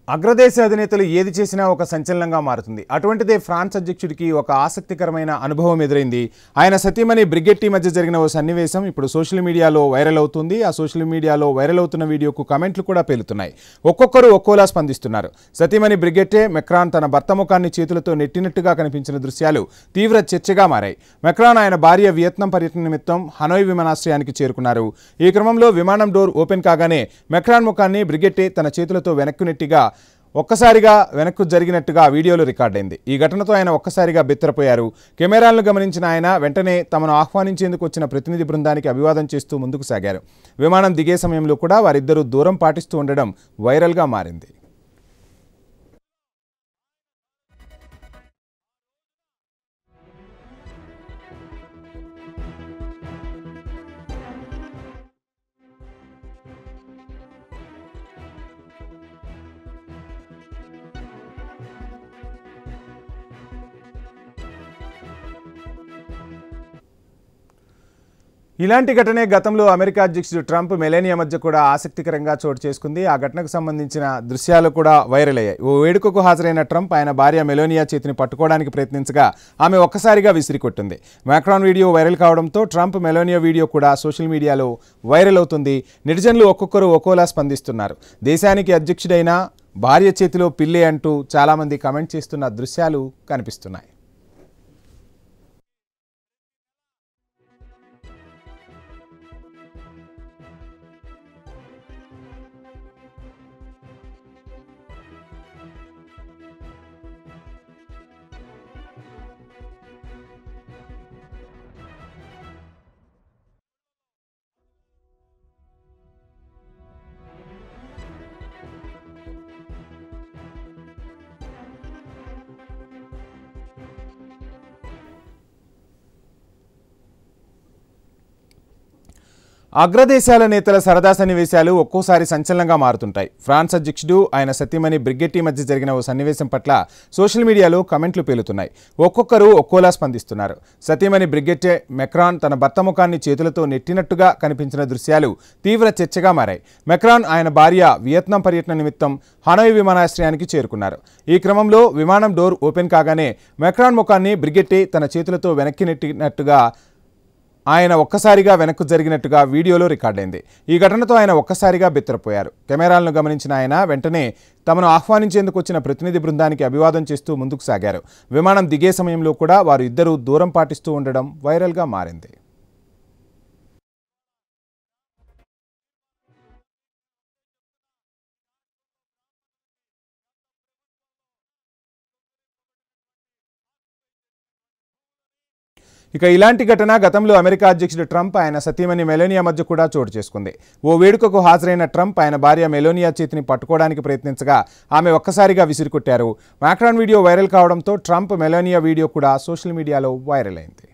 అగ్రదేశ అధినేతలు ఏది చేసినా ఒక సంచలనంగా మారుతుంది. అటువంటిదే ఫ్రాన్స్ అధ్యక్షుడికి ఒక ఆసక్తికరమైన అనుభవం ఎదురైంది. ఆయన సతీమణి బ్రిగెట్టి మధ్య జరిగిన ఓ సన్నివేశం ఇప్పుడు సోషల్ మీడియాలో వైరల్ అవుతుంది. ఆ సోషల్ మీడియాలో వైరల్ అవుతున్న వీడియోకు కామెంట్లు కూడా పేలుతున్నాయి. ఒక్కొక్కరు ఒక్కోలా స్పందిస్తున్నారు. సతీమణి బ్రిగెట్టే మెక్రాన్ తన భర్త ముఖాన్ని చేతులతో నెట్టినట్టుగా కనిపించిన దృశ్యాలు తీవ్ర చర్చగా మారాయి. మెక్రాన్ ఆయన భార్య వియత్నాం పర్యటన నిమిత్తం హనోయ్ విమానాశ్రయానికి చేరుకున్నారు. ఈ క్రమంలో విమానం డోర్ ఓపెన్ కాగానే మెక్రాన్ ముఖాన్ని బ్రిగెట్టే తన చేతులతో వెనక్కు నెట్టిగా ఒక్కసారిగా వెనక్కు జరిగినట్టుగా వీడియోలో రికార్డైంది. ఈ ఘటనతో ఆయన ఒక్కసారిగా బెత్తరపోయారు. కెమెరాలను గమనించిన ఆయన వెంటనే తమను ఆహ్వానించేందుకు వచ్చిన ప్రతినిధి బృందానికి అభివాదం చేస్తూ ముందుకు సాగారు. విమానం దిగే సమయంలో కూడా వారిద్దరూ దూరం పాటిస్తూ ఉండడం వైరల్గా మారింది. ఇలాంటి ఘటనే గతంలో అమెరికా అధ్యక్షుడు ట్రంప్ మెలానియా మధ్య కూడా ఆసక్తికరంగా చోటు చేసుకుంది. ఆ ఘటనకు సంబంధించిన దృశ్యాలు కూడా వైరల్ అయ్యాయి. ఓ వేడుకకు హాజరైన ట్రంప్ ఆయన భార్య మెలానియా చేతిని పట్టుకోవడానికి ప్రయత్నించగా ఆమె ఒక్కసారిగా విసిరికొట్టింది. మ్యాక్రాన్ వీడియో వైరల్ కావడంతో ట్రంప్ మెలానియా వీడియో కూడా సోషల్ మీడియాలో వైరల్ అవుతుంది. నెటిజన్లు ఒక్కొక్కరు ఒక్కోలా స్పందిస్తున్నారు. దేశానికి అధ్యక్షుడైన భార్య చేతిలో పిల్లే అంటూ చాలామంది కామెంట్ చేస్తున్న దృశ్యాలు కనిపిస్తున్నాయి. అగ్రదేశాల నేతల సరదా సన్నివేశాలు ఒక్కోసారి సంచలనంగా మారుతుంటాయి. ఫ్రాన్స్ అధ్యక్షుడు ఆయన సతీమణి బ్రిగెట్టి మధ్య జరిగిన ఓ సన్నివేశం పట్ల సోషల్ మీడియాలో కామెంట్లు పేలుతున్నాయి. ఒక్కొక్కరు ఒక్కోలా స్పందిస్తున్నారు. సతీమణి బ్రిగెట్టే మెక్రాన్ తన భర్త ముఖాన్ని చేతులతో నెట్టినట్టుగా కనిపించిన దృశ్యాలు తీవ్ర చర్చగా మారాయి. మెక్రాన్ ఆయన భార్య వియత్నాం పర్యటన నిమిత్తం హనోయ్ విమానాశ్రయానికి చేరుకున్నారు. ఈ క్రమంలో విమానం డోర్ ఓపెన్ కాగానే మెక్రాన్ ముఖాన్ని బ్రిగెట్టే తన చేతులతో వెనక్కి నెట్టినట్టుగా ఆయన ఒక్కసారిగా వెనక్కు జరిగినట్టుగా వీడియోలో రికార్డైంది. ఈ ఘటనతో ఆయన ఒక్కసారిగా బెత్తరపోయారు. కెమెరాలను గమనించిన ఆయన వెంటనే తమను ఆహ్వానించేందుకు వచ్చిన ప్రతినిధి బృందానికి అభివాదం చేస్తూ ముందుకు సాగారు. విమానం దిగే సమయంలో కూడా వారు ఇద్దరూ దూరం పాటిస్తూ ఉండడం వైరల్గా మారింది. ఇక ఇలాంటి ఘటన గతంలో అమెరికా అధ్యక్షుడు ట్రంప్ ఆయన సతీమణి మెలానియా మధ్య కూడా చోటు చేసుకుంది. ఓ వేడుకకు హాజరైన ట్రంప్ ఆయన భార్య మెలానియా చేతిని పట్టుకోవడానికి ప్రయత్నించగా ఆమె ఒక్కసారిగా విసిరికొట్టారు. మ్యాక్రాన్ వీడియో వైరల్ కావడంతో ట్రంప్ మెలానియా వీడియో కూడా సోషల్ మీడియాలో వైరల్ అయింది.